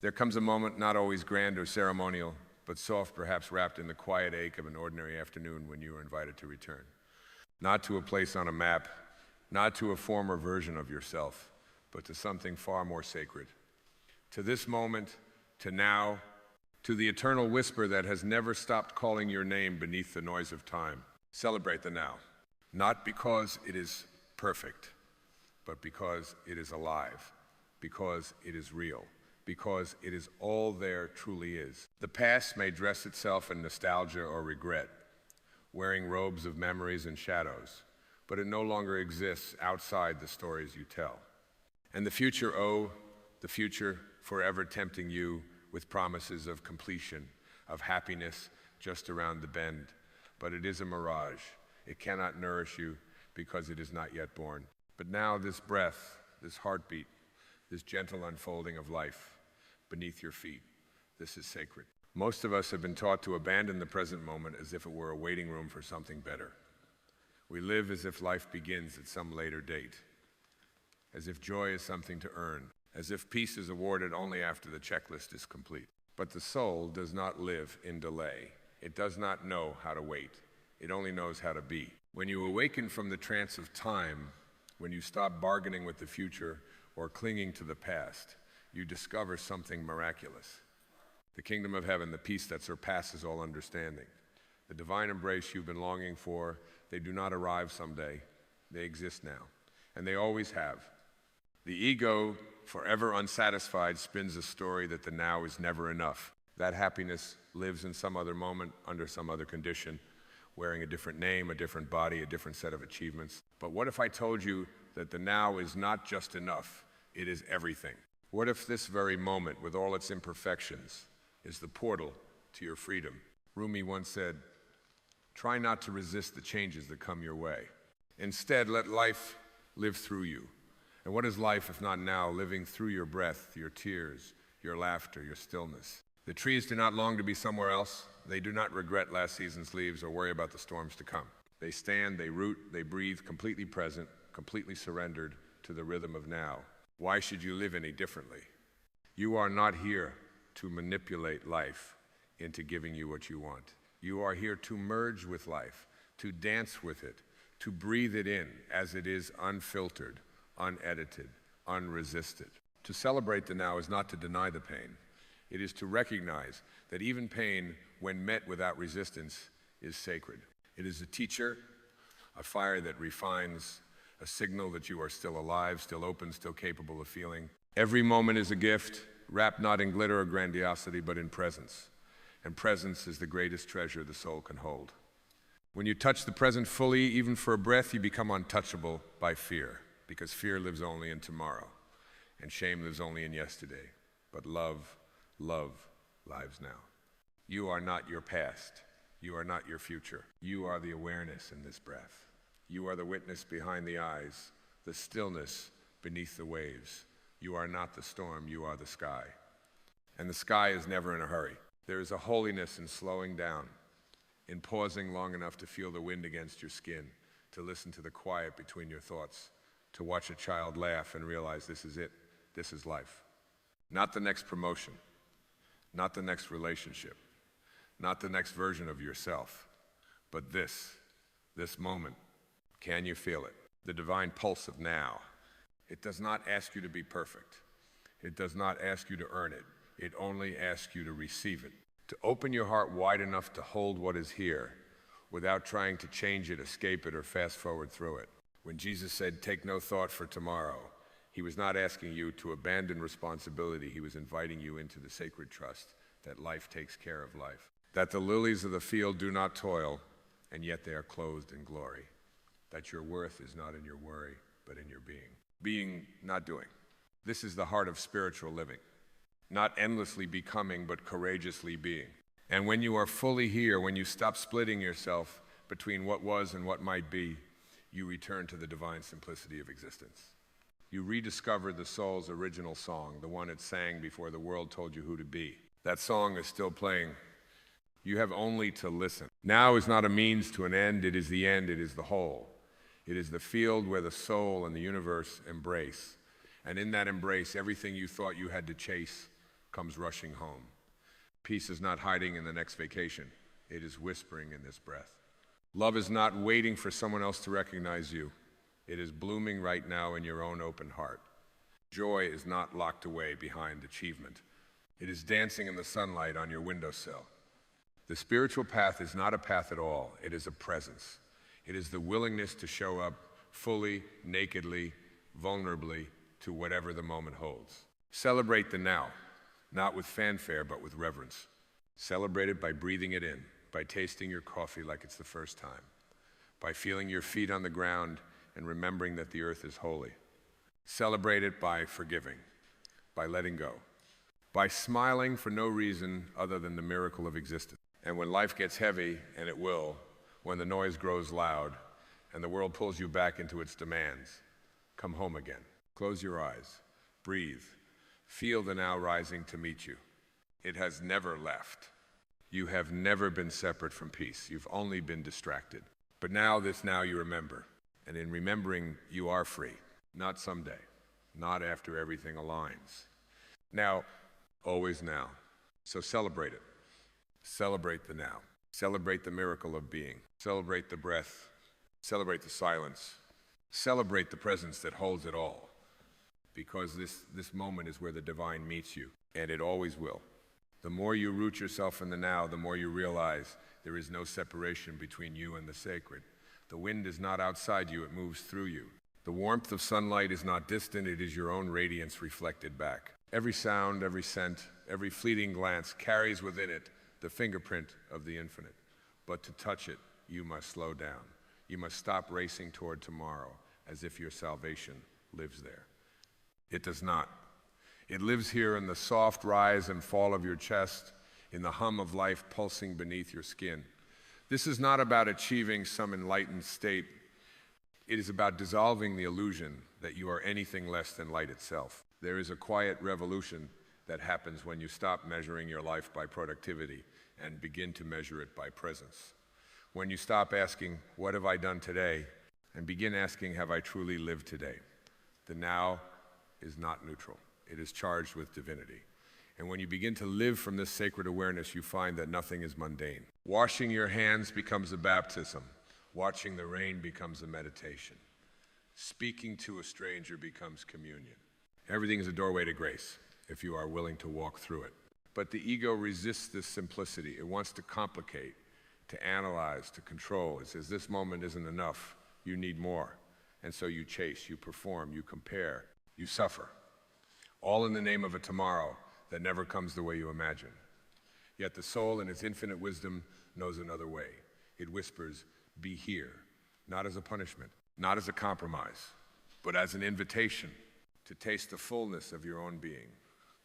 There comes a moment not always grand or ceremonial, but soft, perhaps wrapped in the quiet ache of an ordinary afternoon when you are invited to return. Not to a place on a map, not to a former version of yourself, but to something far more sacred. To this moment, to now, to the eternal whisper that has never stopped calling your name beneath the noise of time. Celebrate the now, not because it is perfect, but because it is alive, because it is real, because it is all there truly is. The past may dress itself in nostalgia or regret, wearing robes of memories and shadows, but it no longer exists outside the stories you tell. And the future, oh, the future forever tempting you with promises of completion, of happiness just around the bend. But it is a mirage. It cannot nourish you because it is not yet born. But now this breath, this heartbeat, this gentle unfolding of life beneath your feet, this is sacred. Most of us have been taught to abandon the present moment as if it were a waiting room for something better. We live as if life begins at some later date, as if joy is something to earn, as if peace is awarded only after the checklist is complete. But the soul does not live in delay. It does not know how to wait. It only knows how to be. When you awaken from the trance of time, when you stop bargaining with the future or clinging to the past, you discover something miraculous. The kingdom of heaven, the peace that surpasses all understanding. The divine embrace you've been longing for, they do not arrive someday. They exist now, and they always have. The ego, forever unsatisfied, spins a story that the now is never enough. That happiness lives in some other moment, under some other condition, wearing a different name, a different body, a different set of achievements. But what if I told you that the now is not just enough, it is everything? What if this very moment, with all its imperfections, is the portal to your freedom? Rumi once said, "Try not to resist the changes that come your way. Instead, let life live through you." And what is life if not now, living through your breath, your tears, your laughter, your stillness? The trees do not long to be somewhere else. They do not regret last season's leaves or worry about the storms to come. They stand, they root, they breathe, completely present, completely surrendered to the rhythm of now. Why should you live any differently? You are not here to manipulate life into giving you what you want. You are here to merge with life, to dance with it, to breathe it in as it is, unfiltered, unedited, unresisted. To celebrate the now is not to deny the pain. It is to recognize that even pain, when met without resistance, is sacred. It is a teacher, a fire that refines, a signal that you are still alive, still open, still capable of feeling. Every moment is a gift, wrapped not in glitter or grandiosity, but in presence. And presence is the greatest treasure the soul can hold. When you touch the present fully, even for a breath, you become untouchable by fear, because fear lives only in tomorrow, and shame lives only in yesterday. But love lives now. You are not your past. You are not your future. You are the awareness in this breath. You are the witness behind the eyes, the stillness beneath the waves. You are not the storm, you are the sky. And the sky is never in a hurry. There is a holiness in slowing down, in pausing long enough to feel the wind against your skin, to listen to the quiet between your thoughts, to watch a child laugh and realize this is it, this is life. Not the next promotion, not the next relationship, not the next version of yourself, but this moment. Can you feel it? The divine pulse of now. It does not ask you to be perfect. It does not ask you to earn it. It only asks you to receive it. To open your heart wide enough to hold what is here without trying to change it, escape it, or fast forward through it. When Jesus said, "Take no thought for tomorrow," he was not asking you to abandon responsibility. He was inviting you into the sacred trust that life takes care of life. That the lilies of the field do not toil, and yet they are clothed in glory. That your worth is not in your worry, but in your being. Being, not doing. This is the heart of spiritual living. Not endlessly becoming, but courageously being. And when you are fully here, when you stop splitting yourself between what was and what might be, you return to the divine simplicity of existence. You rediscover the soul's original song, the one it sang before the world told you who to be. That song is still playing. You have only to listen. Now is not a means to an end, it is the end, it is the whole. It is the field where the soul and the universe embrace. And in that embrace, everything you thought you had to chase comes rushing home. Peace is not hiding in the next vacation. It is whispering in this breath. Love is not waiting for someone else to recognize you. It is blooming right now in your own open heart. Joy is not locked away behind achievement. It is dancing in the sunlight on your windowsill. The spiritual path is not a path at all. It is a presence. It is the willingness to show up fully, nakedly, vulnerably to whatever the moment holds. Celebrate the now, not with fanfare, but with reverence. Celebrate it by breathing it in, by tasting your coffee like it's the first time, by feeling your feet on the ground and remembering that the earth is holy. Celebrate it by forgiving, by letting go, by smiling for no reason other than the miracle of existence. And when life gets heavy, and it will, when the noise grows loud and the world pulls you back into its demands, come home again. Close your eyes, breathe, feel the now rising to meet you. It has never left. You have never been separate from peace. You've only been distracted. But now you remember. And in remembering, you are free. Not someday, not after everything aligns. Now, always now. So celebrate it. Celebrate the now. Celebrate the miracle of being. Celebrate the breath. Celebrate the silence. Celebrate the presence that holds it all. Because this moment is where the divine meets you, and it always will. The more you root yourself in the now, the more you realize there is no separation between you and the sacred. The wind is not outside you, it moves through you. The warmth of sunlight is not distant, it is your own radiance reflected back. Every sound, every scent, every fleeting glance carries within it the fingerprint of the infinite. But to touch it, you must slow down. You must stop racing toward tomorrow as if your salvation lives there. It does not. It lives here in the soft rise and fall of your chest, in the hum of life pulsing beneath your skin. This is not about achieving some enlightened state. It is about dissolving the illusion that you are anything less than light itself. There is a quiet revolution that happens when you stop measuring your life by productivity and begin to measure it by presence. When you stop asking, what have I done today, and begin asking, have I truly lived today? The now is not neutral. It is charged with divinity. And when you begin to live from this sacred awareness, you find that nothing is mundane. Washing your hands becomes a baptism. Watching the rain becomes a meditation. Speaking to a stranger becomes communion. Everything is a doorway to grace if you are willing to walk through it. But the ego resists this simplicity. It wants to complicate, to analyze, to control. It says this moment isn't enough. You need more. And so you chase, you perform, you compare, you suffer. All in the name of a tomorrow that never comes the way you imagine. Yet the soul in its infinite wisdom knows another way. It whispers, be here, not as a punishment, not as a compromise, but as an invitation to taste the fullness of your own being,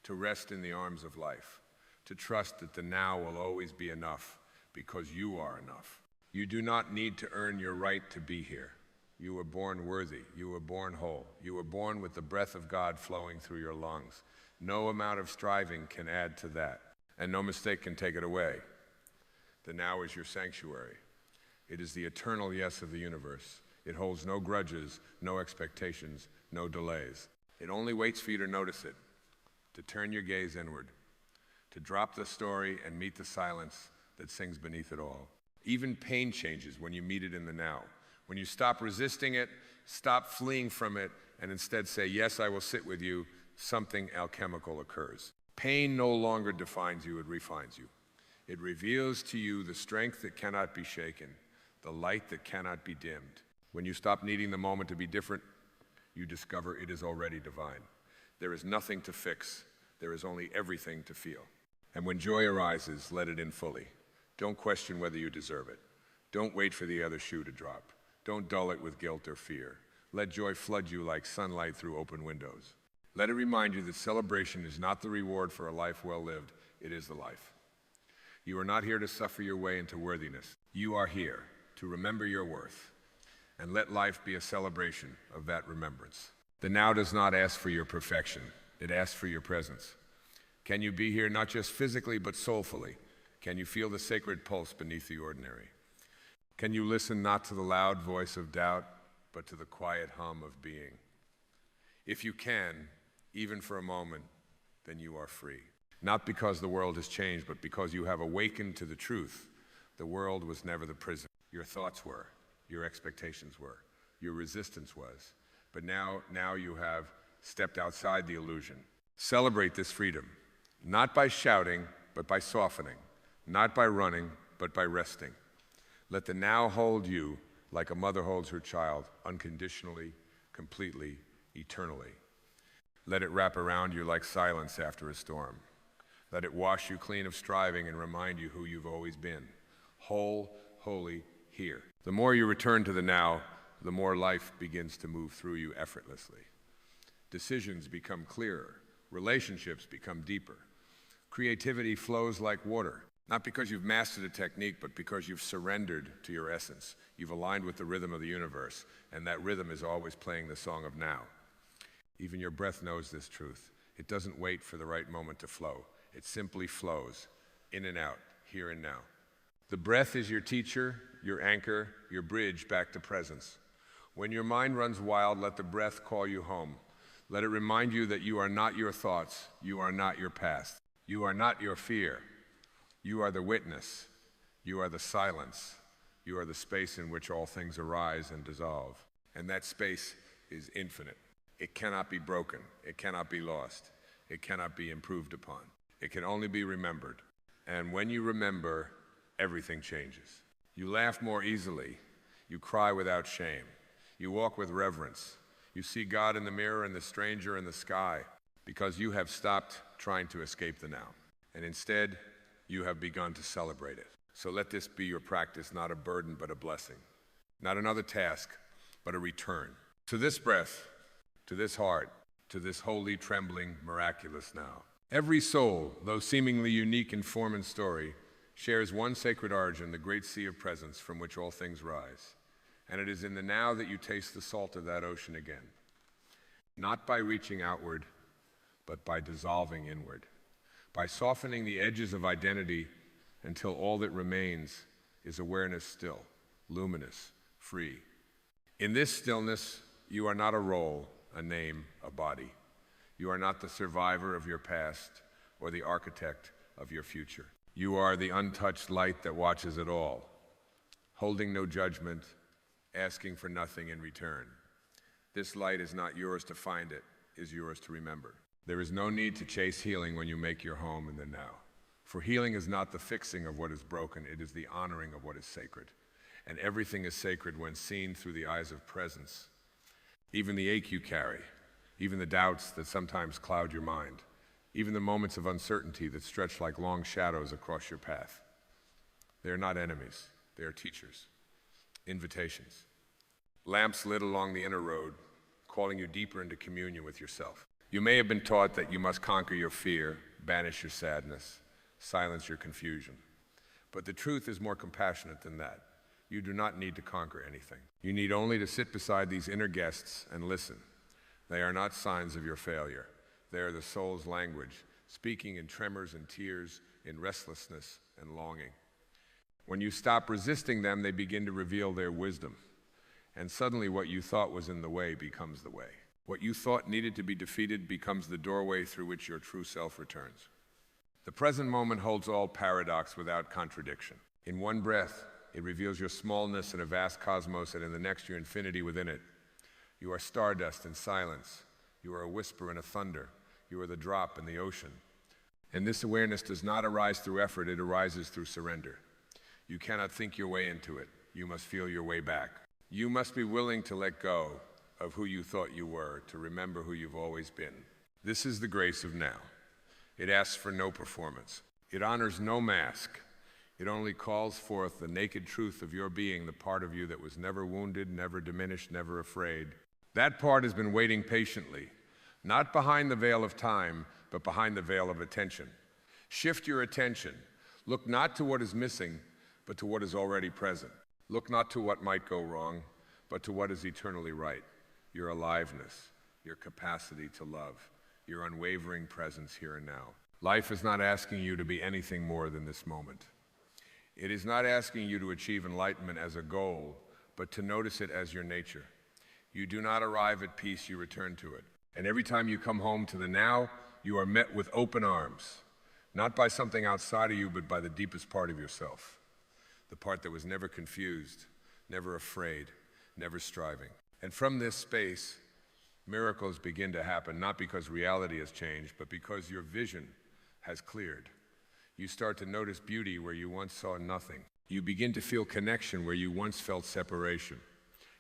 to rest in the arms of life, to trust that the now will always be enough because you are enough. You do not need to earn your right to be here. You were born worthy. You were born whole. You were born with the breath of God flowing through your lungs. No amount of striving can add to that, and no mistake can take it away. The now is your sanctuary. It is the eternal yes of the universe. It holds no grudges, no expectations, no delays. It only waits for you to notice it, to turn your gaze inward, to drop the story and meet the silence that sings beneath it all. Even pain changes when you meet it in the now. When you stop resisting it, stop fleeing from it, and instead say, yes, I will sit with you, something alchemical occurs. Pain no longer defines you, it refines you. It reveals to you the strength that cannot be shaken, the light that cannot be dimmed. When you stop needing the moment to be different, you discover it is already divine. There is nothing to fix. There is only everything to feel. And when joy arises, let it in fully. Don't question whether you deserve it. Don't wait for the other shoe to drop. Don't dull it with guilt or fear. Let joy flood you like sunlight through open windows. Let it remind you that celebration is not the reward for a life well lived. It is the life. You are not here to suffer your way into worthiness. You are here to remember your worth. And let life be a celebration of that remembrance. The now does not ask for your perfection. It asks for your presence. Can you be here not just physically but soulfully? Can you feel the sacred pulse beneath the ordinary? Can you listen not to the loud voice of doubt, but to the quiet hum of being? If you can, even for a moment, then you are free. Not because the world has changed, but because you have awakened to the truth. The world was never the prison. Your thoughts were, your expectations were, your resistance was. But now you have stepped outside the illusion. Celebrate this freedom, not by shouting, but by softening, not by running, but by resting. Let the now hold you like a mother holds her child, unconditionally, completely, eternally. Let it wrap around you like silence after a storm. Let it wash you clean of striving and remind you who you've always been, whole, holy, here. The more you return to the now, the more life begins to move through you effortlessly. Decisions become clearer. Relationships become deeper. Creativity flows like water, not because you've mastered a technique, but because you've surrendered to your essence. You've aligned with the rhythm of the universe, and that rhythm is always playing the song of now. Even your breath knows this truth. It doesn't wait for the right moment to flow. It simply flows, in and out, here and now. The breath is your teacher, your anchor, your bridge back to presence. When your mind runs wild, let the breath call you home. Let it remind you that you are not your thoughts, you are not your past, you are not your fear. You are the witness, you are the silence, you are the space in which all things arise and dissolve. And that space is infinite. It cannot be broken, it cannot be lost, it cannot be improved upon. It can only be remembered. And when you remember, everything changes. You laugh more easily, you cry without shame, you walk with reverence. You see God in the mirror and the stranger in the sky because you have stopped trying to escape the now. And instead, you have begun to celebrate it. So let this be your practice, not a burden, but a blessing. Not another task, but a return. To this breath, to this heart, to this holy, trembling, miraculous now. Every soul, though seemingly unique in form and story, shares one sacred origin, the great sea of presence from which all things rise. And it is in the now that you taste the salt of that ocean again. Not by reaching outward, but by dissolving inward. By softening the edges of identity until all that remains is awareness still, luminous, free. In this stillness, you are not a role, a name, a body. You are not the survivor of your past or the architect of your future. You are the untouched light that watches it all, holding no judgment, asking for nothing in return. This light is not yours to find, it is yours to remember. There is no need to chase healing when you make your home in the now. For healing is not the fixing of what is broken, it is the honoring of what is sacred. And everything is sacred when seen through the eyes of presence. Even the ache you carry, even the doubts that sometimes cloud your mind, even the moments of uncertainty that stretch like long shadows across your path. They are not enemies, they are teachers. Invitations. Lamps lit along the inner road, calling you deeper into communion with yourself. You may have been taught that you must conquer your fear, banish your sadness, silence your confusion. But the truth is more compassionate than that. You do not need to conquer anything. You need only to sit beside these inner guests and listen. They are not signs of your failure. They are the soul's language, speaking in tremors and tears, in restlessness and longing. When you stop resisting them, they begin to reveal their wisdom. And suddenly what you thought was in the way becomes the way. What you thought needed to be defeated becomes the doorway through which your true self returns. The present moment holds all paradox without contradiction. In one breath, it reveals your smallness in a vast cosmos, and in the next, your infinity within it. You are stardust in silence. You are a whisper in a thunder. You are the drop in the ocean. And this awareness does not arise through effort, it arises through surrender. You cannot think your way into it. You must feel your way back. You must be willing to let go of who you thought you were, to remember who you've always been. This is the grace of now. It asks for no performance. It honors no mask. It only calls forth the naked truth of your being, the part of you that was never wounded, never diminished, never afraid. That part has been waiting patiently, not behind the veil of time, but behind the veil of attention. Shift your attention. Look not to what is missing, but to what is already present. Look not to what might go wrong, but to what is eternally right. Your aliveness, your capacity to love, your unwavering presence here and now. Life is not asking you to be anything more than this moment. It is not asking you to achieve enlightenment as a goal, but to notice it as your nature. You do not arrive at peace, you return to it. And every time you come home to the now, you are met with open arms. not by something outside of you, but by the deepest part of yourself, the part that was never confused, never afraid, never striving. And from this space, miracles begin to happen, not because reality has changed, but because your vision has cleared. You start to notice beauty where you once saw nothing. You begin to feel connection where you once felt separation.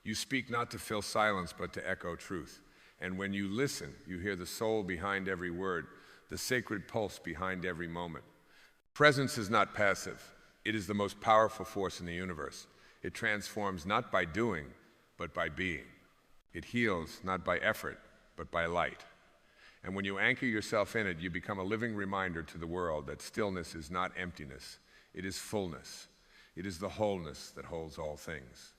You speak not to fill silence, but to echo truth. And when you listen, you hear the soul behind every word, the sacred pulse behind every moment. Presence is not passive. It is the most powerful force in the universe. It transforms not by doing, but by being. It heals not by effort, but by light. And when you anchor yourself in it, you become a living reminder to the world that stillness is not emptiness. It is fullness. It is the wholeness that holds all things.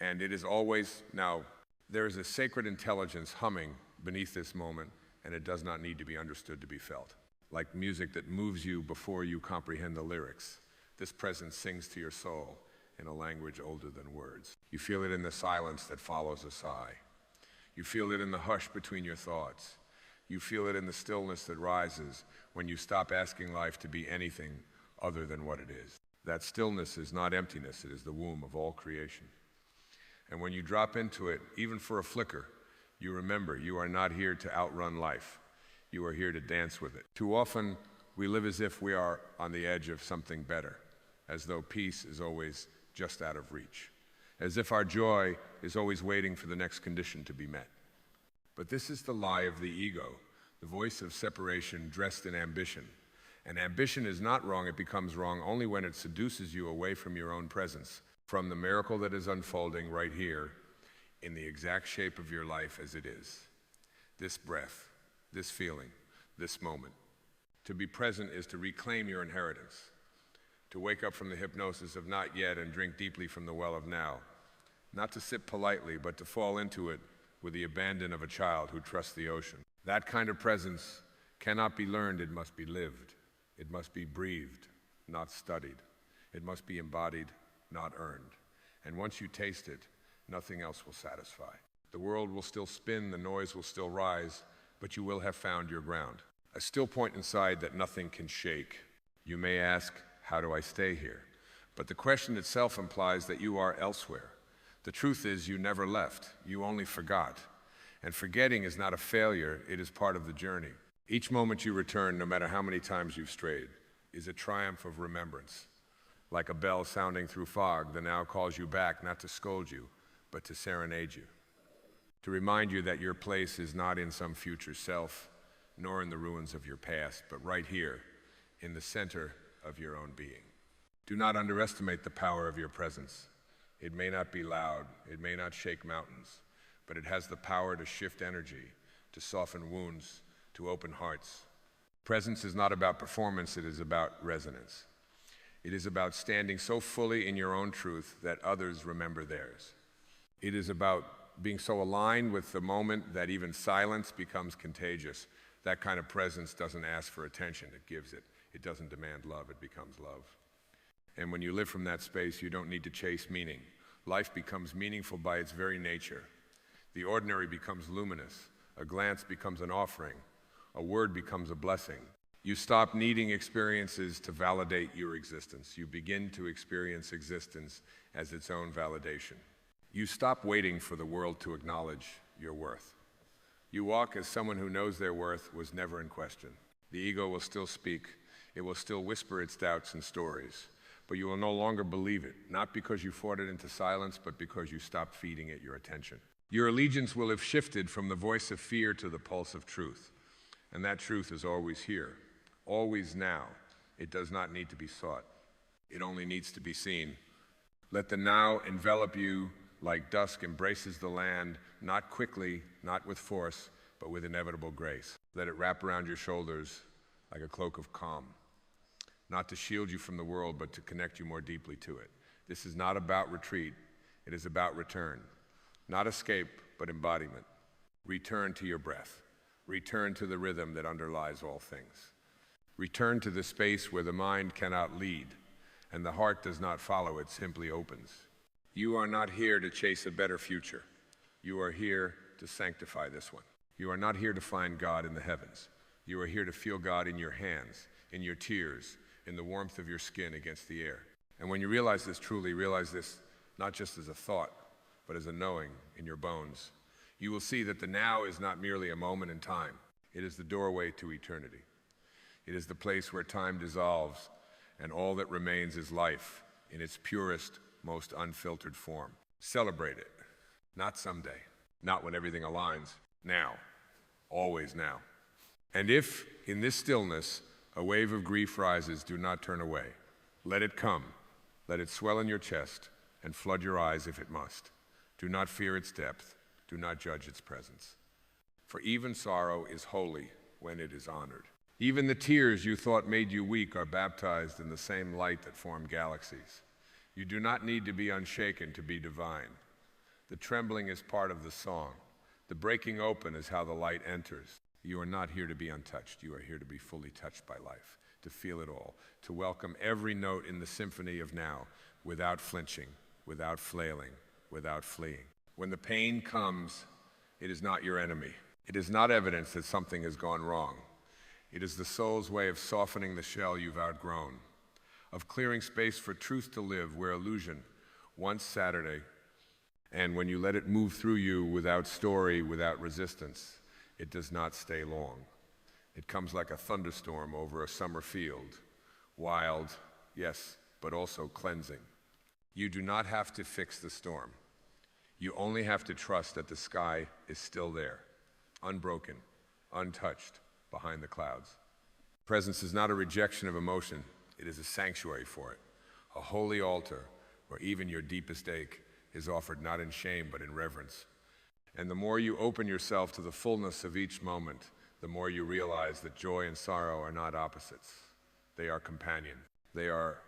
And it is always, now, there is a sacred intelligence humming beneath this moment, and it does not need to be understood to be felt. Like music that moves you before you comprehend the lyrics, this presence sings to your soul in a language older than words. You feel it in the silence that follows a sigh. You feel it in the hush between your thoughts. You feel it in the stillness that rises when you stop asking life to be anything other than what it is. That stillness is not emptiness, it is the womb of all creation. And when you drop into it, even for a flicker, you remember you are not here to outrun life. You are here to dance with it. Too often, we live as if we are on the edge of something better, as though peace is always just out of reach, as if our joy is always waiting for the next condition to be met. But this is the lie of the ego, the voice of separation dressed in ambition. And ambition is not wrong, it becomes wrong only when it seduces you away from your own presence, from the miracle that is unfolding right here in the exact shape of your life as it is. This breath, this feeling, this moment. To be present is to reclaim your inheritance, to wake up from the hypnosis of not yet and drink deeply from the well of now. Not to sip politely, but to fall into it with the abandon of a child who trusts the ocean. That kind of presence cannot be learned, it must be lived. It must be breathed, not studied. It must be embodied, not earned. And once you taste it, nothing else will satisfy. The world will still spin, the noise will still rise, but you will have found your ground. A still point inside that nothing can shake. You may ask, how do I stay here? But the question itself implies that you are elsewhere. The truth is you never left, you only forgot. And forgetting is not a failure, it is part of the journey. Each moment you return, no matter how many times you've strayed, is a triumph of remembrance. Like a bell sounding through fog, the now calls you back, not to scold you, but to serenade you. To remind you that your place is not in some future self, nor in the ruins of your past, but right here, in the center of your own being. Do not underestimate the power of your presence. It may not be loud, it may not shake mountains, but it has the power to shift energy, to soften wounds, to open hearts. Presence is not about performance, it is about resonance. It is about standing so fully in your own truth that others remember theirs. It is about being so aligned with the moment that even silence becomes contagious. That kind of presence doesn't ask for attention, it gives it. It doesn't demand love, it becomes love. And when you live from that space, you don't need to chase meaning. Life becomes meaningful by its very nature. The ordinary becomes luminous. A glance becomes an offering. A word becomes a blessing. You stop needing experiences to validate your existence. You begin to experience existence as its own validation. You stop waiting for the world to acknowledge your worth. You walk as someone who knows their worth was never in question. The ego will still speak. It will still whisper its doubts and stories. But you will no longer believe it, not because you fought it into silence, but because you stopped feeding it your attention. Your allegiance will have shifted from the voice of fear to the pulse of truth. And that truth is always here, always now. It does not need to be sought. It only needs to be seen. Let the now envelop you like dusk embraces the land, not quickly, not with force, but with inevitable grace. Let it wrap around your shoulders like a cloak of calm. Not to shield you from the world, but to connect you more deeply to it. This is not about retreat, it is about return. Not escape, but embodiment. Return to your breath. Return to the rhythm that underlies all things. Return to the space where the mind cannot lead, and the heart does not follow, it simply opens. You are not here to chase a better future. You are here to sanctify this one. You are not here to find God in the heavens. You are here to feel God in your hands, in your tears, in the warmth of your skin against the air. And when you realize this truly, realize this not just as a thought, but as a knowing in your bones, you will see that the now is not merely a moment in time. It is the doorway to eternity. It is the place where time dissolves and all that remains is life in its purest, most unfiltered form. Celebrate it, not someday, not when everything aligns, now, always now. And if, in this stillness, a wave of grief rises, do not turn away. Let it come, let it swell in your chest, and flood your eyes if it must. Do not fear its depth, do not judge its presence. For even sorrow is holy when it is honored. Even the tears you thought made you weak are baptized in the same light that formed galaxies. You do not need to be unshaken to be divine. The trembling is part of the song. The breaking open is how the light enters. You are not here to be untouched. You are here to be fully touched by life, to feel it all, to welcome every note in the symphony of now, without flinching, without flailing, without fleeing. When the pain comes, it is not your enemy. It is not evidence that something has gone wrong. It is the soul's way of softening the shell you've outgrown, of clearing space for truth to live where illusion, once Saturday, and when you let it move through you without story, without resistance, it does not stay long. It comes like a thunderstorm over a summer field, wild, yes, but also cleansing. You do not have to fix the storm. You only have to trust that the sky is still there, unbroken, untouched, behind the clouds. Presence is not a rejection of emotion, it is a sanctuary for it, a holy altar where even your deepest ache is offered not in shame but in reverence. And the more you open yourself to the fullness of each moment, the more you realize that joy and sorrow are not opposites. They are companion. They are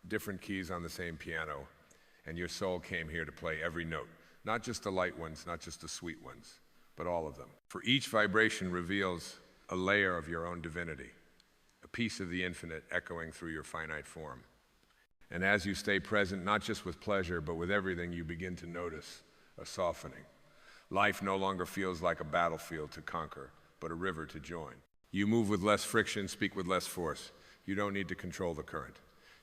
different keys on the same piano, and your soul came here to play every note, not just the light ones, not just the sweet ones, but all of them. For each vibration reveals a layer of your own divinity, a piece of the infinite echoing through your finite form. And as you stay present, not just with pleasure, but with everything, you begin to notice a softening. Life no longer feels like a battlefield to conquer, but a river to join. You move with less friction, speak with less force. You don't need to control the current.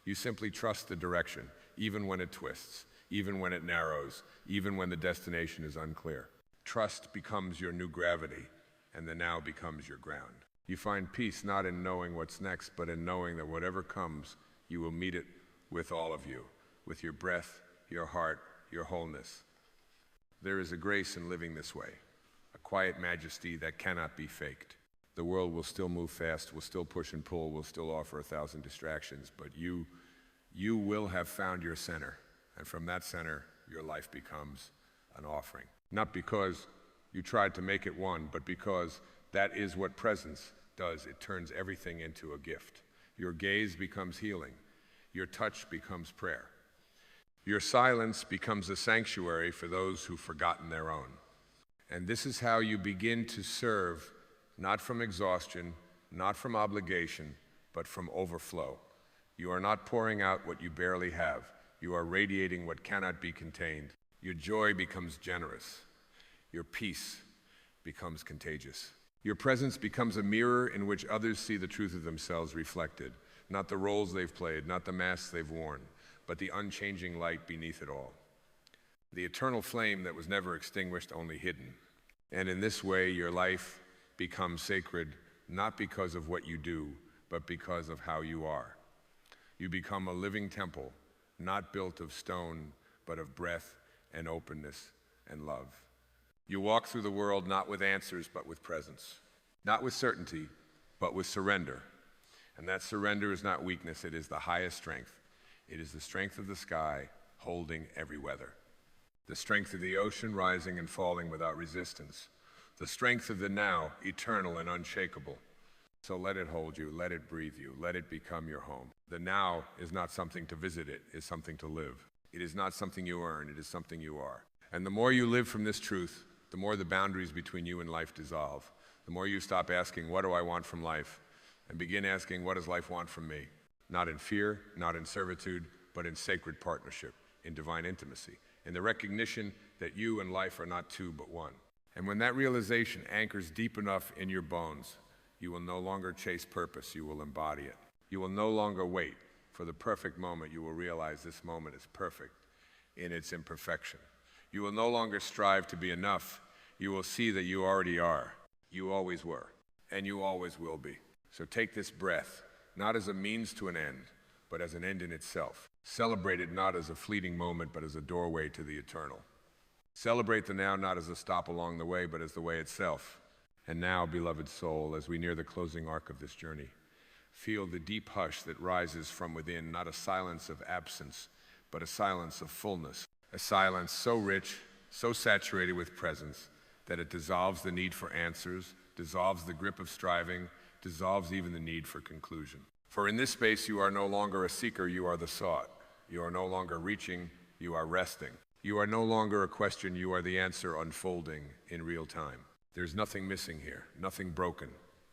You simply trust the direction, even when it twists, even when it narrows, even when the destination is unclear. Trust becomes your new gravity, and the now becomes your ground. You find peace not in knowing what's next, but in knowing that whatever comes, you will meet it with all of you, with your breath, your heart, your wholeness. There is a grace in living this way, a quiet majesty that cannot be faked. The world will still move fast, will still push and pull, will still offer 1,000 distractions, but you will have found your center, and from that center, your life becomes an offering. Not because you tried to make it one, but because that is what presence does. It turns everything into a gift. Your gaze becomes healing. Your touch becomes prayer. Your silence becomes a sanctuary for those who've forgotten their own. And this is how you begin to serve, not from exhaustion, not from obligation, but from overflow. You are not pouring out what you barely have. You are radiating what cannot be contained. Your joy becomes generous. Your peace becomes contagious. Your presence becomes a mirror in which others see the truth of themselves reflected, not the roles they've played, not the masks they've worn, but the unchanging light beneath it all. The eternal flame that was never extinguished, only hidden. And in this way, your life becomes sacred, not because of what you do, but because of how you are. You become a living temple, not built of stone, but of breath and openness and love. You walk through the world not with answers, but with presence. Not with certainty, but with surrender. And that surrender is not weakness, it is the highest strength. It is the strength of the sky holding every weather. The strength of the ocean rising and falling without resistance. The strength of the now, eternal and unshakable. So let it hold you, let it breathe you, let it become your home. The now is not something to visit, it is something to live. It is not something you earn, it is something you are. And the more you live from this truth, the more the boundaries between you and life dissolve. The more you stop asking, what do I want from life? And begin asking, what does life want from me? Not in fear, not in servitude, but in sacred partnership, in divine intimacy, in the recognition that you and life are not two but one. And when that realization anchors deep enough in your bones, you will no longer chase purpose, you will embody it. You will no longer wait for the perfect moment. You will realize this moment is perfect in its imperfection. You will no longer strive to be enough. You will see that you already are. You always were, and you always will be. So take this breath, not as a means to an end, but as an end in itself. Celebrate it not as a fleeting moment, but as a doorway to the eternal. Celebrate the now not as a stop along the way, but as the way itself. And now, beloved soul, as we near the closing arc of this journey, feel the deep hush that rises from within, not a silence of absence, but a silence of fullness. A silence so rich, so saturated with presence, that it dissolves the need for answers, dissolves the grip of striving, dissolves even the need for conclusion. For in this space you are no longer a seeker, you are the sought. You are no longer reaching, you are resting. You are no longer a question, you are the answer unfolding in real time. There's nothing missing here, nothing broken,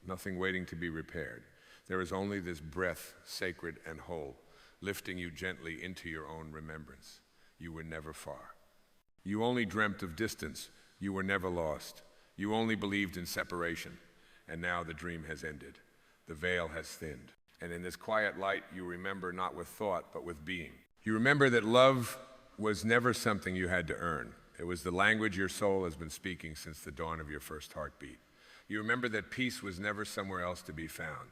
nothing waiting to be repaired. There is only this breath, sacred and whole, lifting you gently into your own remembrance. You were never far. You only dreamt of distance. You were never lost. You only believed in separation. And now the dream has ended. The veil has thinned. And in this quiet light, you remember not with thought, but with being. You remember that love was never something you had to earn. It was the language your soul has been speaking since the dawn of your first heartbeat. You remember that peace was never somewhere else to be found.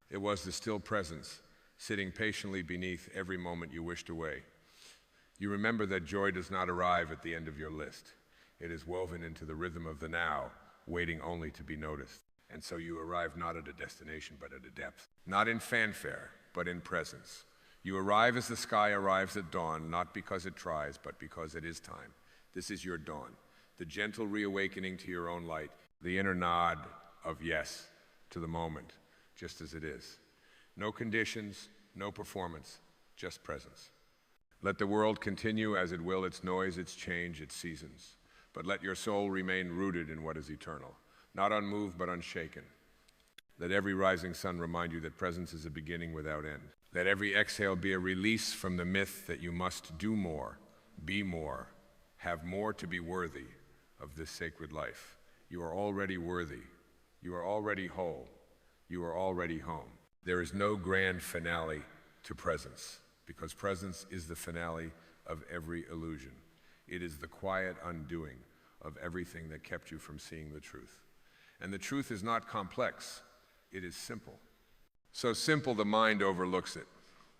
It was the still presence, sitting patiently beneath every moment you wished away. You remember that joy does not arrive at the end of your list. It is woven into the rhythm of the now, waiting only to be noticed. And so you arrive not at a destination, but at a depth. Not in fanfare, but in presence. You arrive as the sky arrives at dawn, not because it tries, but because it is time. This is your dawn, the gentle reawakening to your own light, the inner nod of yes to the moment, just as it is. No conditions, no performance, just presence. Let the world continue as it will, its noise, its change, its seasons. But let your soul remain rooted in what is eternal, not unmoved but unshaken. Let every rising sun remind you that presence is a beginning without end. Let every exhale be a release from the myth that you must do more, be more, have more to be worthy of this sacred life. You are already worthy. You are already whole. You are already home. There is no grand finale to presence, because presence is the finale of every illusion. It is the quiet undoing of everything that kept you from seeing the truth. And the truth is not complex, it is simple. So simple the mind overlooks it.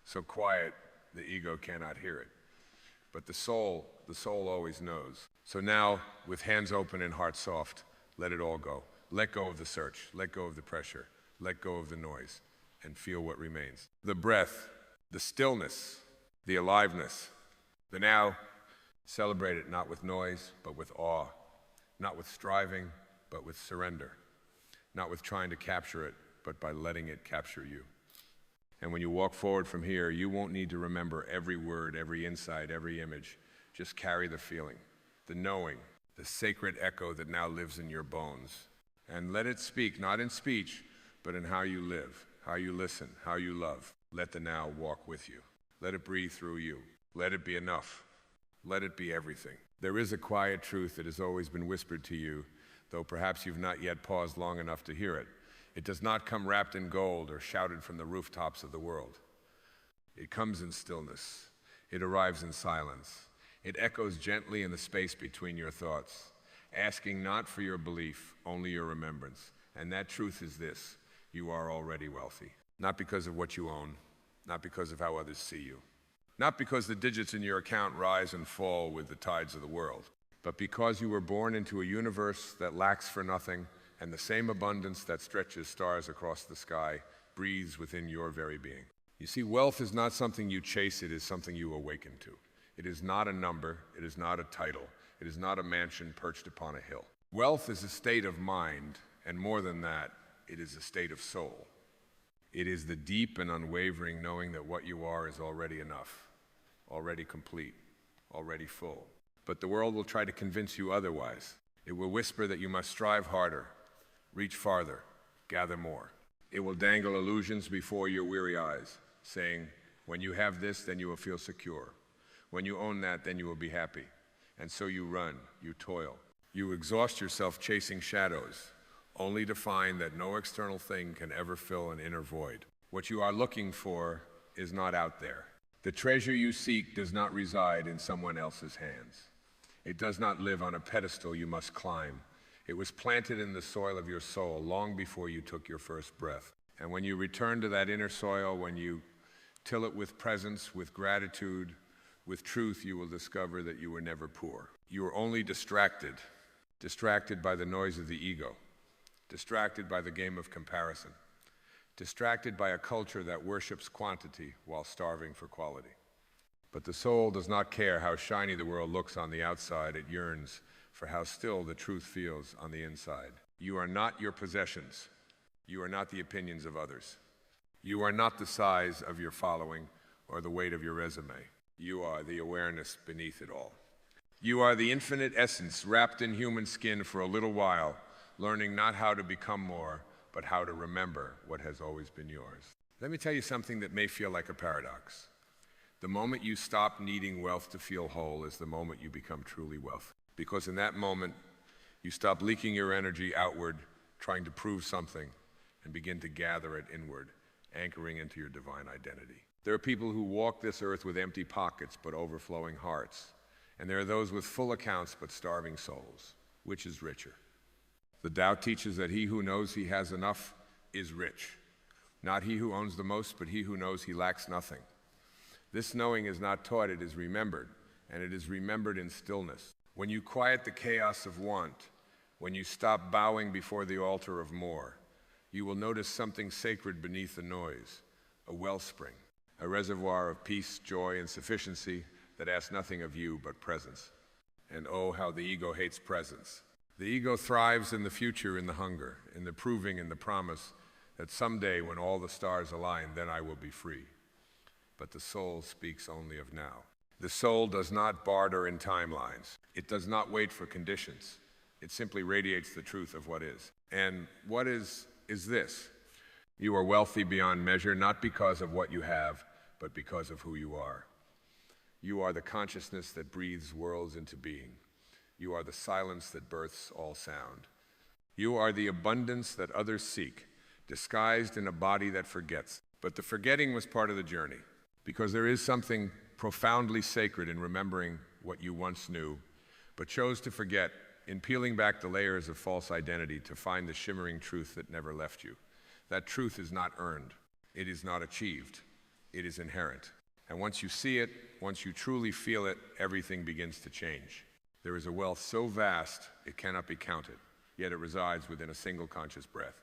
So quiet the ego cannot hear it. But the soul always knows. So now, with hands open and heart soft, let it all go. Let go of the search, let go of the pressure, let go of the noise, and feel what remains. The breath, the stillness, the aliveness, the now. Celebrate it not with noise, but with awe, not with striving, but with surrender, not with trying to capture it, but by letting it capture you. And when you walk forward from here, you won't need to remember every word, every insight, every image. Just carry the feeling, the knowing, the sacred echo that now lives in your bones. And let it speak, not in speech, but in how you live, how you listen, how you love. Let the now walk with you. Let it breathe through you. Let it be enough. Let it be everything. There is a quiet truth that has always been whispered to you, though perhaps you've not yet paused long enough to hear it. It does not come wrapped in gold or shouted from the rooftops of the world. It comes in stillness. It arrives in silence. It echoes gently in the space between your thoughts, asking not for your belief, only your remembrance. And that truth is this: you are already wealthy. Not because of what you own, not because of how others see you, not because the digits in your account rise and fall with the tides of the world, but because you were born into a universe that lacks for nothing, and the same abundance that stretches stars across the sky breathes within your very being. You see, wealth is not something you chase, it is something you awaken to. It is not a number, it is not a title, it is not a mansion perched upon a hill. Wealth is a state of mind, and more than that, it is a state of soul. It is the deep and unwavering knowing that what you are is already enough, already complete, already full. But the world will try to convince you otherwise. It will whisper that you must strive harder, reach farther, gather more. It will dangle illusions before your weary eyes, saying, when you have this, then you will feel secure. When you own that, then you will be happy. And so you run, you toil. You exhaust yourself chasing shadows, only to find that no external thing can ever fill an inner void. What you are looking for is not out there. The treasure you seek does not reside in someone else's hands. It does not live on a pedestal you must climb. It was planted in the soil of your soul long before you took your first breath. And when you return to that inner soil, when you till it with presence, with gratitude, with truth, you will discover that you were never poor. You were only distracted by the noise of the ego, distracted by the game of comparison, distracted by a culture that worships quantity while starving for quality. But the soul does not care how shiny the world looks on the outside. It yearns for how still the truth feels on the inside. You are not your possessions. You are not the opinions of others. You are not the size of your following or the weight of your resume. You are the awareness beneath it all. You are the infinite essence wrapped in human skin for a little while, learning not how to become more, but how to remember what has always been yours. Let me tell you something that may feel like a paradox. The moment you stop needing wealth to feel whole is the moment you become truly wealthy. Because in that moment, you stop leaking your energy outward, trying to prove something, and begin to gather it inward, anchoring into your divine identity. There are people who walk this earth with empty pockets but overflowing hearts. And there are those with full accounts but starving souls. Which is richer? The Tao teaches that he who knows he has enough is rich. Not he who owns the most, but he who knows he lacks nothing. This knowing is not taught, it is remembered, and it is remembered in stillness. When you quiet the chaos of want, when you stop bowing before the altar of more, you will notice something sacred beneath the noise, a wellspring, a reservoir of peace, joy, and sufficiency that asks nothing of you but presence. And oh, how the ego hates presence. The ego thrives in the future, in the hunger, in the proving, in the promise that someday when all the stars align, then I will be free. But the soul speaks only of now. The soul does not barter in timelines. It does not wait for conditions. It simply radiates the truth of what is. And what is this. You are wealthy beyond measure, not because of what you have, but because of who you are. You are the consciousness that breathes worlds into being. You are the silence that births all sound. You are the abundance that others seek, disguised in a body that forgets. But the forgetting was part of the journey, because there is something profoundly sacred in remembering what you once knew, but chose to forget, in peeling back the layers of false identity to find the shimmering truth that never left you. That truth is not earned. It is not achieved. It is inherent. And once you see it, once you truly feel it, everything begins to change. There is a wealth so vast it cannot be counted, yet it resides within a single conscious breath.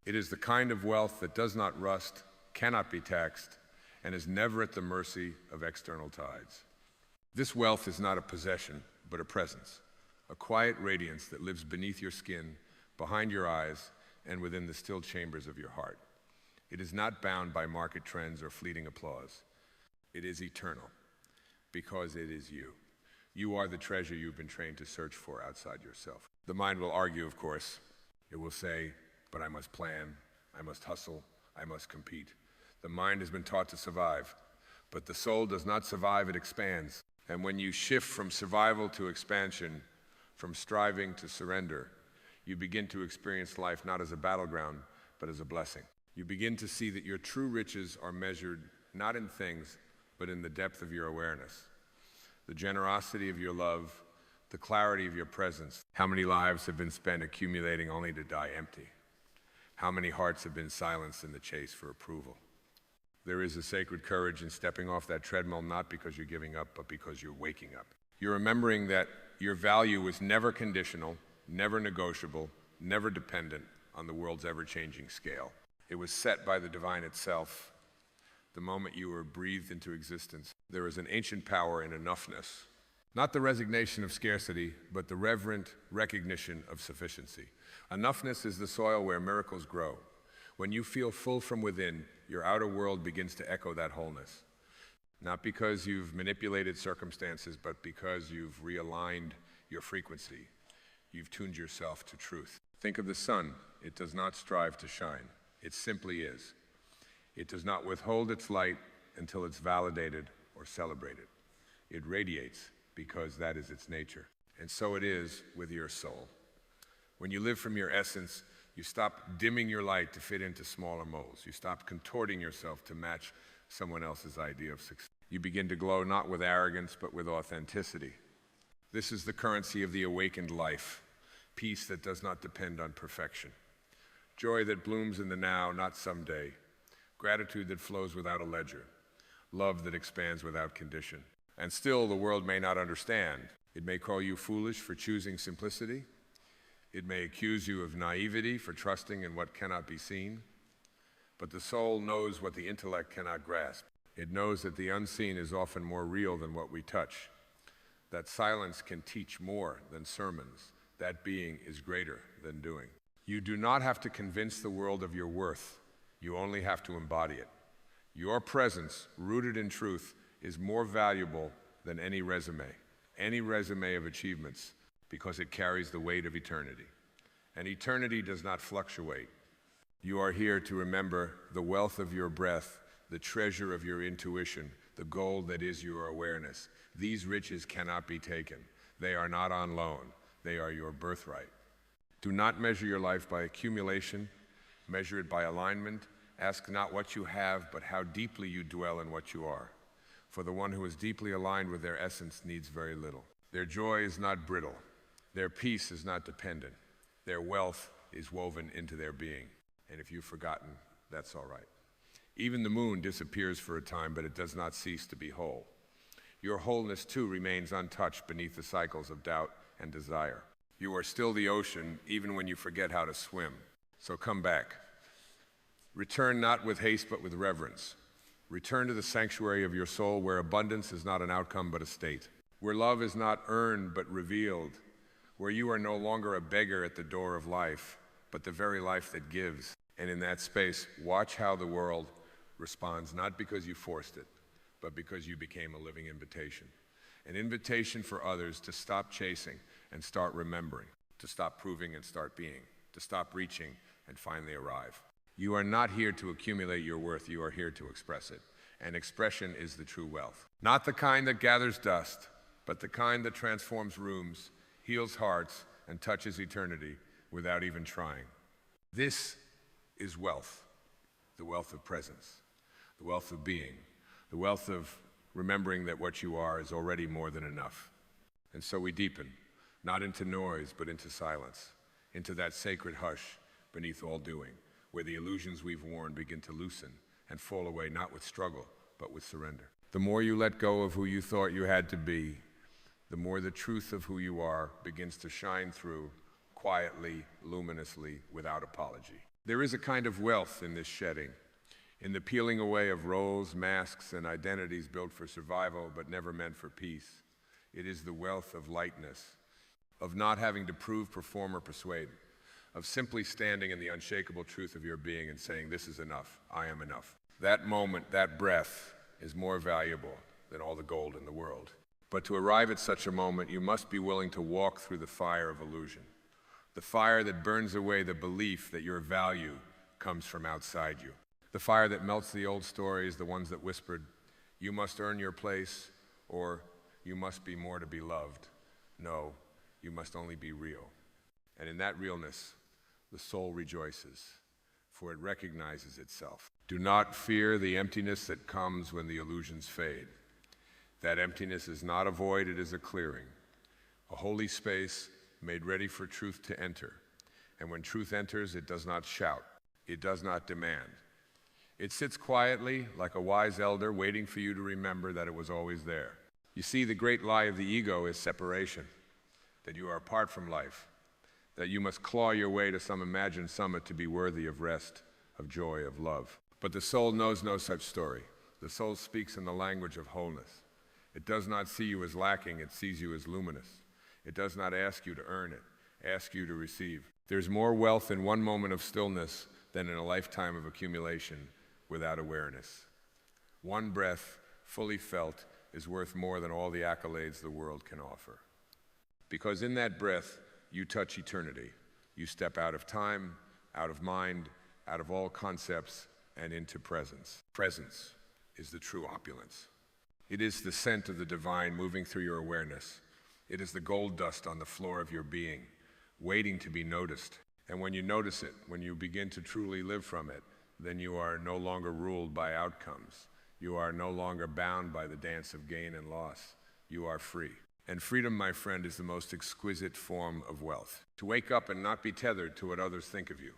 It is the kind of wealth that does not rust, cannot be taxed, and is never at the mercy of external tides. This wealth is not a possession, but a presence, a quiet radiance that lives beneath your skin, behind your eyes, and within the still chambers of your heart. It is not bound by market trends or fleeting applause. It is eternal, because it is you. You are the treasure you've been trained to search for outside yourself. The mind will argue, of course. It will say, but I must plan, I must hustle, I must compete. The mind has been taught to survive, but the soul does not survive, it expands. And when you shift from survival to expansion, from striving to surrender, you begin to experience life not as a battleground, but as a blessing. You begin to see that your true riches are measured not in things, but in the depth of your awareness, the generosity of your love, the clarity of your presence. How many lives have been spent accumulating only to die empty? How many hearts have been silenced in the chase for approval? There is a sacred courage in stepping off that treadmill, not because you're giving up, but because you're waking up. You're remembering that your value is never conditional, never negotiable, never dependent on the world's ever-changing scale. It was set by the divine itself the moment you were breathed into existence. There is an ancient power in enoughness, not the resignation of scarcity, but the reverent recognition of sufficiency. Enoughness is the soil where miracles grow. When you feel full from within, your outer world begins to echo that wholeness. Not because you've manipulated circumstances, but because you've realigned your frequency. You've tuned yourself to truth. Think of the sun. It does not strive to shine. It simply is. It does not withhold its light until it's validated or celebrated. It radiates because that is its nature. And so it is with your soul. When you live from your essence, You stop dimming your light to fit into smaller molds. You stop contorting yourself to match someone else's idea of success. You begin to glow not with arrogance, but with authenticity. This is the currency of the awakened life, peace that does not depend on perfection, joy that blooms in the now, not someday, gratitude that flows without a ledger, love that expands without condition. And still, the world may not understand. It may call you foolish for choosing simplicity. It may accuse you of naivety for trusting in what cannot be seen. But the soul knows what the intellect cannot grasp. It knows that the unseen is often more real than what we touch, that silence can teach more than sermons, that being is greater than doing. You do not have to convince the world of your worth. You only have to embody it. Your presence, rooted in truth, is more valuable than any resume of achievements, because it carries the weight of eternity. And eternity does not fluctuate. You are here to remember the wealth of your breath, the treasure of your intuition, the gold that is your awareness. These riches cannot be taken. They are not on loan. They are your birthright. Do not measure your life by accumulation. Measure it by alignment. Ask not what you have, but how deeply you dwell in what you are. For the one who is deeply aligned with their essence needs very little. Their joy is not brittle. Their peace is not dependent. Their wealth is woven into their being. And if you've forgotten, that's all right. Even the moon disappears for a time, but it does not cease to be whole. Your wholeness, too, remains untouched beneath the cycles of doubt and desire. You are still the ocean, even when you forget how to swim. So come back. Return not with haste, but with reverence. Return to the sanctuary of your soul, where abundance is not an outcome, but a state. Where love is not earned, but revealed. Where you are no longer a beggar at the door of life, but the very life that gives. And in that space, watch how the world responds, not because you forced it, but because you became a living invitation. An invitation for others to stop chasing and start remembering, to stop proving and start being, to stop reaching and finally arrive. You are not here to accumulate your worth, you are here to express it. And expression is the true wealth. Not the kind that gathers dust, but the kind that transforms rooms, heals hearts, and touches eternity without even trying. This is wealth, the wealth of presence, the wealth of being, the wealth of remembering that what you are is already more than enough. And so we deepen, not into noise, but into silence, into that sacred hush beneath all doing, where the illusions we've worn begin to loosen and fall away, not with struggle, but with surrender. The more you let go of who you thought you had to be, the more the truth of who you are begins to shine through, quietly, luminously, without apology. There is a kind of wealth in this shedding, in the peeling away of roles, masks, and identities built for survival but never meant for peace. It is the wealth of lightness, of not having to prove, perform, or persuade, of simply standing in the unshakable truth of your being and saying, this is enough, I am enough. That moment, that breath, is more valuable than all the gold in the world. But to arrive at such a moment, you must be willing to walk through the fire of illusion, the fire that burns away the belief that your value comes from outside you, the fire that melts the old stories, the ones that whispered, you must earn your place, or you must be more to be loved. No, you must only be real. And in that realness, the soul rejoices, for it recognizes itself. Do not fear the emptiness that comes when the illusions fade. That emptiness is not a void, it is a clearing, a holy space made ready for truth to enter. And when truth enters, it does not shout, it does not demand. It sits quietly, like a wise elder, waiting for you to remember that it was always there. You see, the great lie of the ego is separation, that you are apart from life, that you must claw your way to some imagined summit to be worthy of rest, of joy, of love. But the soul knows no such story. The soul speaks in the language of wholeness. It does not see you as lacking, it sees you as luminous. It does not ask you to earn it, ask you to receive. There's more wealth in one moment of stillness than in a lifetime of accumulation without awareness. One breath, fully felt, is worth more than all the accolades the world can offer. Because in that breath, you touch eternity. You step out of time, out of mind, out of all concepts, and into presence. Presence is the true opulence. It is the scent of the divine moving through your awareness. It is the gold dust on the floor of your being, waiting to be noticed. And when you notice it, when you begin to truly live from it, then you are no longer ruled by outcomes. You are no longer bound by the dance of gain and loss. You are free. And freedom, my friend, is the most exquisite form of wealth. To wake up and not be tethered to what others think of you.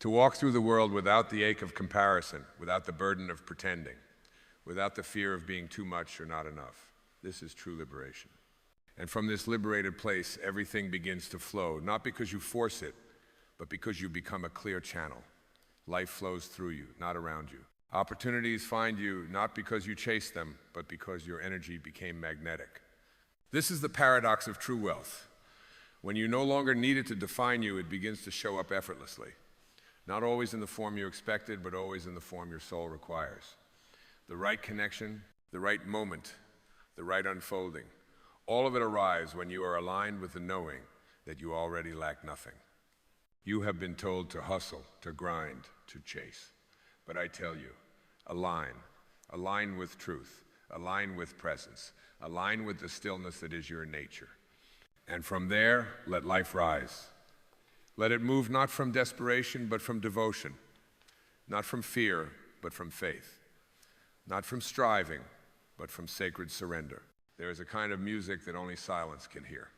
To walk through the world without the ache of comparison, without the burden of pretending, without the fear of being too much or not enough. This is true liberation. And from this liberated place, everything begins to flow, not because you force it, but because you become a clear channel. Life flows through you, not around you. Opportunities find you not because you chase them, but because your energy became magnetic. This is the paradox of true wealth. When you no longer need it to define you, it begins to show up effortlessly. Not always in the form you expected, but always in the form your soul requires. The right connection, the right moment, the right unfolding. All of it arrives when you are aligned with the knowing that you already lack nothing. You have been told to hustle, to grind, to chase. But I tell you, align with truth, align with presence, align with the stillness that is your nature. And from there, let life rise. Let it move not from desperation, but from devotion, not from fear, but from faith, not from striving, but from sacred surrender. There is a kind of music that only silence can hear.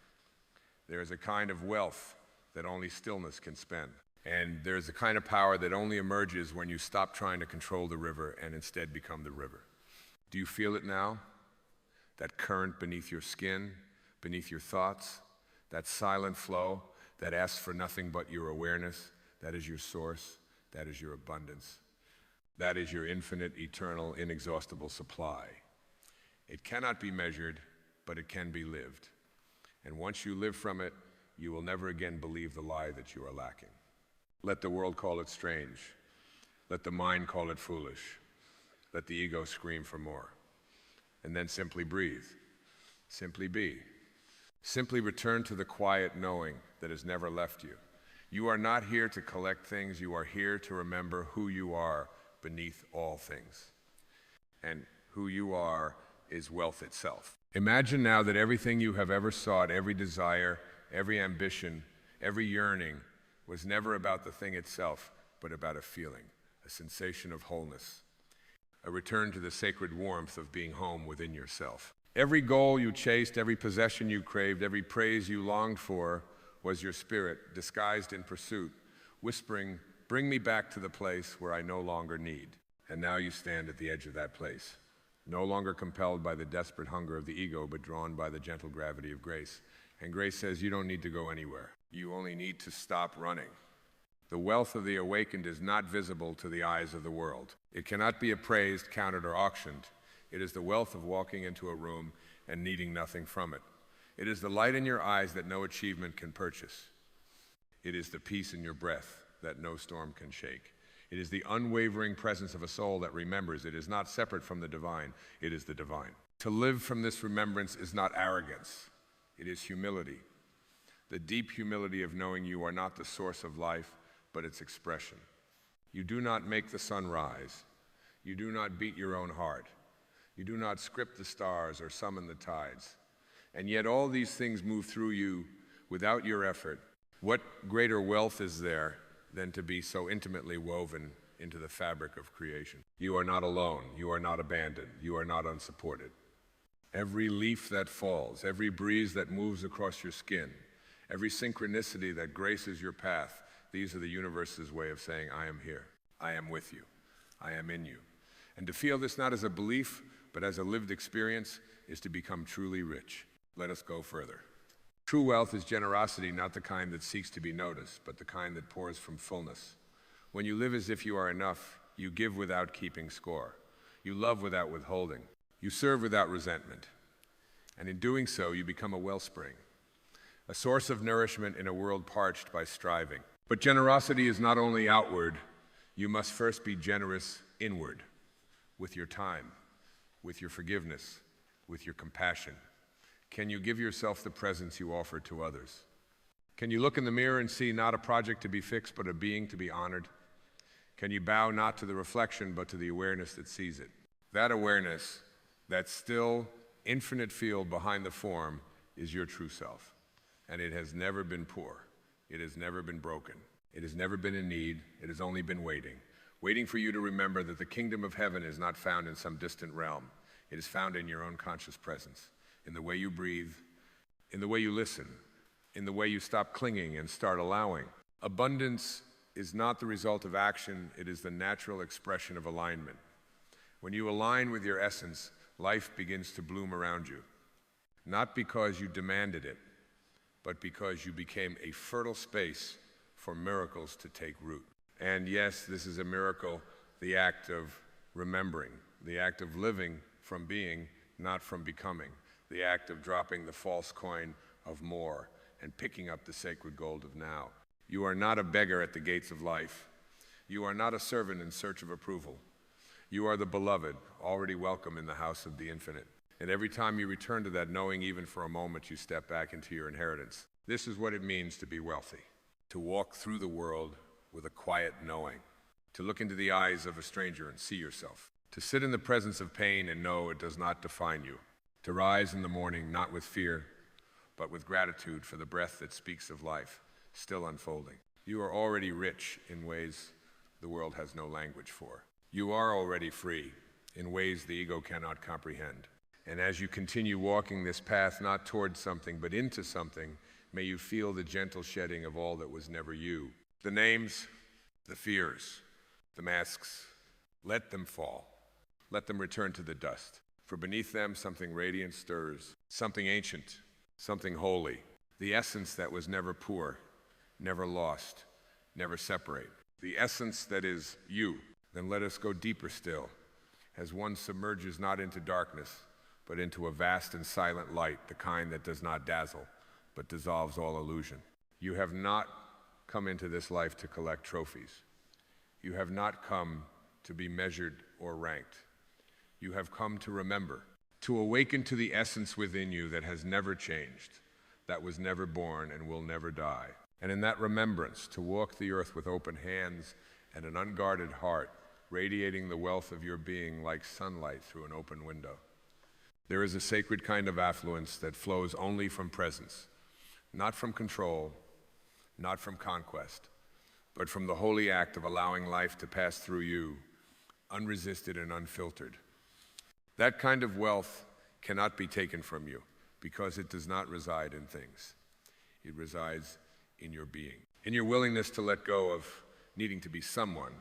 There is a kind of wealth that only stillness can spend. And there's a kind of power that only emerges when you stop trying to control the river and instead become the river. Do you feel it now? That current beneath your skin, beneath your thoughts, that silent flow that asks for nothing but your awareness. That is your source. That is your abundance. That is your infinite, eternal, inexhaustible supply. It cannot be measured, but it can be lived. And once you live from it, you will never again believe the lie that you are lacking. Let the world call it strange. Let the mind call it foolish. Let the ego scream for more. And then simply breathe. Simply be. Simply return to the quiet knowing that has never left you. You are not here to collect things. You are here to remember who you are beneath all things. And who you are is wealth itself. Imagine now that everything you have ever sought, every desire, every ambition, every yearning, was never about the thing itself, but about a feeling, a sensation of wholeness, a return to the sacred warmth of being home within yourself. Every goal you chased, every possession you craved, every praise you longed for was your spirit, disguised in pursuit, whispering, "Bring me back to the place where I no longer need." And now you stand at the edge of that place, no longer compelled by the desperate hunger of the ego, but drawn by the gentle gravity of grace. And grace says you don't need to go anywhere. You only need to stop running. The wealth of the awakened is not visible to the eyes of the world. It cannot be appraised, counted, or auctioned. It is the wealth of walking into a room and needing nothing from it. It is the light in your eyes that no achievement can purchase. It is the peace in your breath that no storm can shake. It is the unwavering presence of a soul that remembers. It is not separate from the divine. It is the divine. To live from this remembrance is not arrogance. It is humility. The deep humility of knowing you are not the source of life, but its expression. You do not make the sun rise. You do not beat your own heart. You do not script the stars or summon the tides. And yet all these things move through you without your effort. What greater wealth is there than to be so intimately woven into the fabric of creation? You are not alone. You are not abandoned. You are not unsupported. Every leaf that falls, every breeze that moves across your skin, every synchronicity that graces your path, these are the universe's way of saying, I am here. I am with you. I am in you. And to feel this not as a belief, but as a lived experience, is to become truly rich. Let us go further. True wealth is generosity, not the kind that seeks to be noticed, but the kind that pours from fullness. When you live as if you are enough, you give without keeping score. You love without withholding. You serve without resentment. And in doing so, you become a wellspring, a source of nourishment in a world parched by striving. But generosity is not only outward. You must first be generous inward, with your time, with your forgiveness, with your compassion. Can you give yourself the presence you offer to others? Can you look in the mirror and see not a project to be fixed, but a being to be honored? Can you bow not to the reflection, but to the awareness that sees it? That awareness, that still, infinite field behind the form, is your true self. And it has never been poor. It has never been broken. It has never been in need, it has only been waiting. Waiting for you to remember that the kingdom of heaven is not found in some distant realm. It is found in your own conscious presence, in the way you breathe, in the way you listen, in the way you stop clinging and start allowing. Abundance is not the result of action, it is the natural expression of alignment. When you align with your essence, life begins to bloom around you. Not because you demanded it, but because you became a fertile space for miracles to take root. And yes, this is a miracle, the act of remembering, the act of living from being, not from becoming, the act of dropping the false coin of more and picking up the sacred gold of now. You are not a beggar at the gates of life. You are not a servant in search of approval. You are the beloved, already welcome in the house of the infinite. And every time you return to that knowing, even for a moment, you step back into your inheritance. This is what it means to be wealthy, to walk through the world with a quiet knowing, to look into the eyes of a stranger and see yourself, to sit in the presence of pain and know it does not define you, to rise in the morning not with fear, but with gratitude for the breath that speaks of life, still unfolding. You are already rich in ways the world has no language for. You are already free in ways the ego cannot comprehend. And as you continue walking this path, not towards something, but into something, may you feel the gentle shedding of all that was never you. The names, the fears, the masks, let them fall. Let them return to the dust. For beneath them, something radiant stirs, something ancient, something holy, the essence that was never poor, never lost, never separate. The essence that is you. Then let us go deeper still, as one submerges not into darkness, but into a vast and silent light, the kind that does not dazzle, but dissolves all illusion. You have not come into this life to collect trophies. You have not come to be measured or ranked. You have come to remember, to awaken to the essence within you that has never changed, that was never born and will never die. And in that remembrance, to walk the earth with open hands and an unguarded heart, radiating the wealth of your being like sunlight through an open window. There is a sacred kind of affluence that flows only from presence, not from control, not from conquest, but from the holy act of allowing life to pass through you, unresisted and unfiltered. That kind of wealth cannot be taken from you because it does not reside in things. It resides in your being, in your willingness to let go of needing to be someone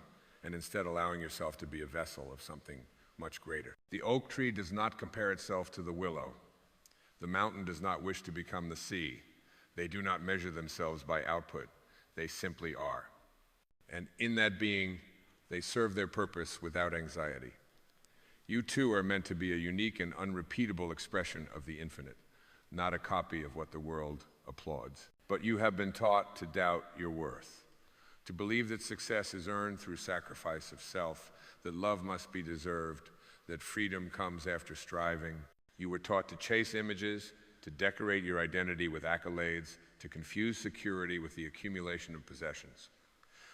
and instead allowing yourself to be a vessel of something much greater. The oak tree does not compare itself to the willow. The mountain does not wish to become the sea. They do not measure themselves by output. They simply are. And in that being, they serve their purpose without anxiety. You too are meant to be a unique and unrepeatable expression of the infinite, not a copy of what the world applauds. But you have been taught to doubt your worth, to believe that success is earned through sacrifice of self, that love must be deserved, that freedom comes after striving. You were taught to chase images, to decorate your identity with accolades, to confuse security with the accumulation of possessions.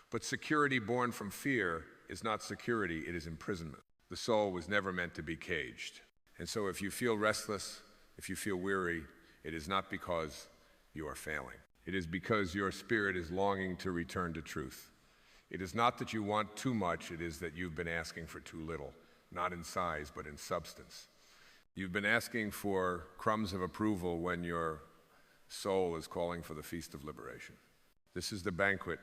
But security born from fear is not security, it is imprisonment. The soul was never meant to be caged. And so if you feel restless, if you feel weary, it is not because you are failing. It is because your spirit is longing to return to truth. It is not that you want too much, it is that you've been asking for too little, not in size, but in substance. You've been asking for crumbs of approval when your soul is calling for the feast of liberation. This is the banquet.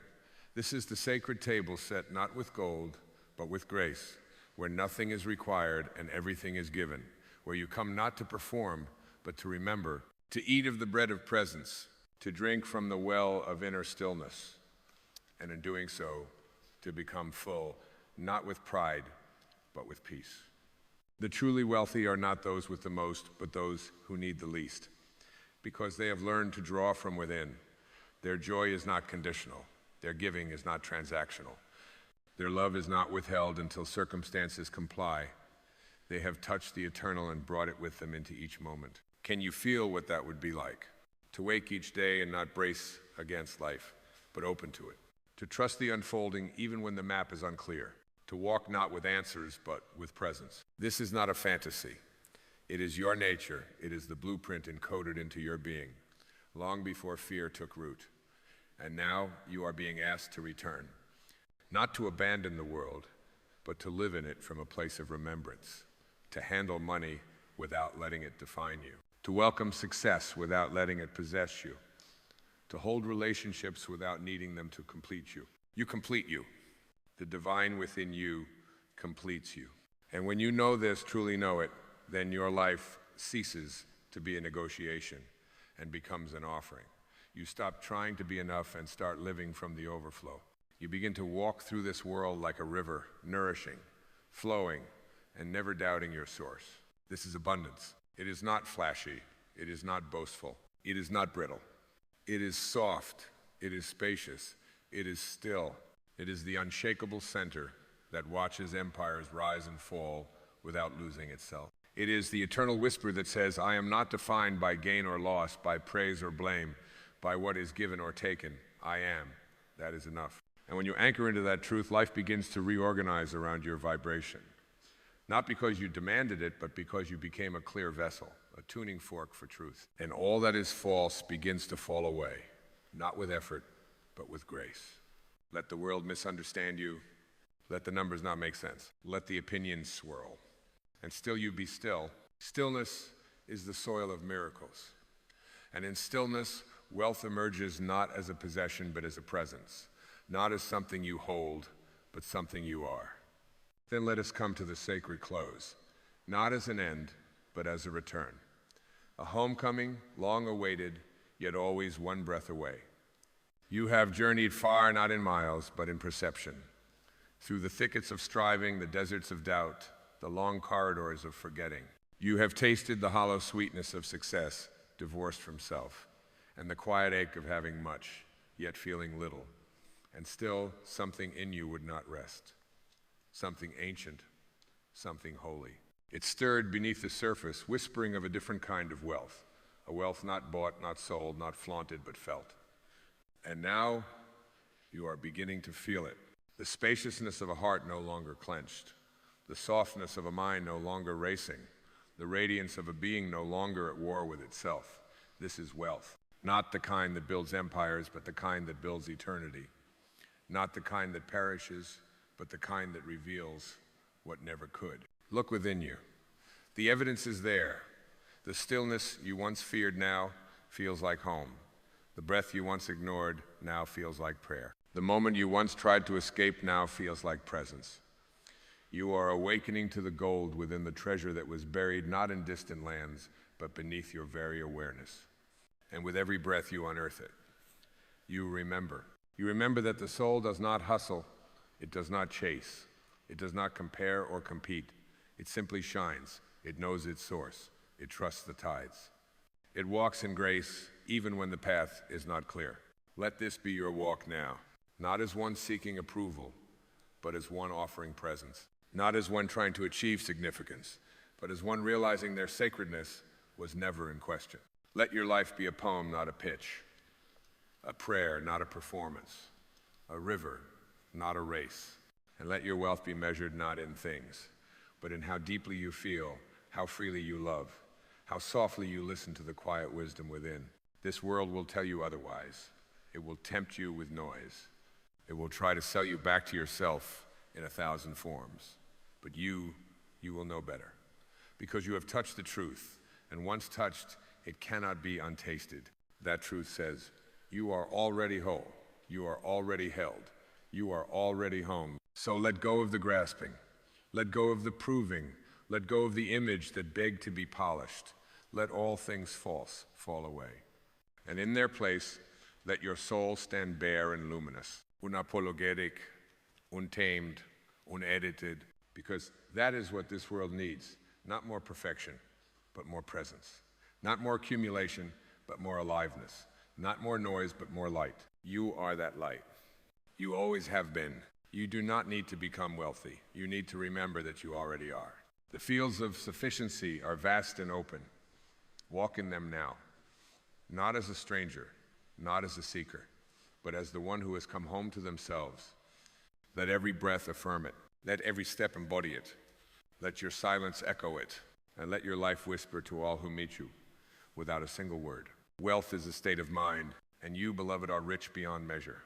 This is the sacred table set not with gold, but with grace, where nothing is required and everything is given, where you come not to perform, but to remember, to eat of the bread of presence, to drink from the well of inner stillness, and in doing so, to become full, not with pride, but with peace. The truly wealthy are not those with the most, but those who need the least, because they have learned to draw from within. Their joy is not conditional. Their giving is not transactional. Their love is not withheld until circumstances comply. They have touched the eternal and brought it with them into each moment. Can you feel what that would be like? To wake each day and not brace against life, but open to it. To trust the unfolding even when the map is unclear. To walk not with answers, but with presence. This is not a fantasy. It is your nature. It is the blueprint encoded into your being, long before fear took root. And now you are being asked to return, not to abandon the world, but to live in it from a place of remembrance, to handle money without letting it define you, to welcome success without letting it possess you, to hold relationships without needing them to complete you. You complete you. The divine within you completes you. And when you know this, truly know it, then your life ceases to be a negotiation and becomes an offering. You stop trying to be enough and start living from the overflow. You begin to walk through this world like a river, nourishing, flowing, and never doubting your source. This is abundance. It is not flashy. It is not boastful. It is not brittle. It is soft. It is spacious. It is still. It is the unshakable center that watches empires rise and fall without losing itself. It is the eternal whisper that says, I am not defined by gain or loss, by praise or blame, by what is given or taken. I am. That is enough. And when you anchor into that truth, life begins to reorganize around your vibration. Not because you demanded it, but because you became a clear vessel, a tuning fork for truth. And all that is false begins to fall away, not with effort, but with grace. Let the world misunderstand you. Let the numbers not make sense. Let the opinions swirl. And still you be still. Stillness is the soil of miracles. And in stillness, wealth emerges not as a possession, but as a presence. Not as something you hold, but something you are. Then let us come to the sacred close, not as an end, but as a return. A homecoming, long awaited, yet always one breath away. You have journeyed far, not in miles, but in perception. Through the thickets of striving, the deserts of doubt, the long corridors of forgetting. You have tasted the hollow sweetness of success, divorced from self, and the quiet ache of having much, yet feeling little. And still, something in you would not rest. Something ancient, something holy. It stirred beneath the surface, whispering of a different kind of wealth. A wealth not bought, not sold, not flaunted, but felt. And now, you are beginning to feel it. The spaciousness of a heart no longer clenched. The softness of a mind no longer racing. The radiance of a being no longer at war with itself. This is wealth. Not the kind that builds empires, but the kind that builds eternity. Not the kind that perishes, but the kind that reveals what never could. Look within you. The evidence is there. The stillness you once feared now feels like home. The breath you once ignored now feels like prayer. The moment you once tried to escape now feels like presence. You are awakening to the gold within the treasure that was buried not in distant lands, but beneath your very awareness. And with every breath you unearth it. You remember. You remember that the soul does not hustle. It does not chase. It does not compare or compete. It simply shines. It knows its source. It trusts the tides. It walks in grace even when the path is not clear. Let this be your walk now, not as one seeking approval, but as one offering presence. Not as one trying to achieve significance, but as one realizing their sacredness was never in question. Let your life be a poem, not a pitch. A prayer, not a performance. A river, not a race. And let your wealth be measured not in things, but in how deeply you feel, how freely you love, how softly you listen to the quiet wisdom within. This world will tell you otherwise. It will tempt you with noise. It will try to sell you back to yourself in 1,000 forms. But you will know better. Because you have touched the truth, and once touched, it cannot be untasted. That truth says, you are already whole. You are already held. You are already home. So let go of the grasping. Let go of the proving. Let go of the image that begged to be polished. Let all things false fall away. And in their place, let your soul stand bare and luminous, unapologetic, untamed, unedited, because that is what this world needs. Not more perfection, but more presence. Not more accumulation, but more aliveness. Not more noise, but more light. You are that light. You always have been. You do not need to become wealthy. You need to remember that you already are. The fields of sufficiency are vast and open. Walk in them now. Not as a stranger, not as a seeker, but as the one who has come home to themselves. Let every breath affirm it. Let every step embody it. Let your silence echo it. And let your life whisper to all who meet you without a single word. Wealth is a state of mind, and you, beloved, are rich beyond measure.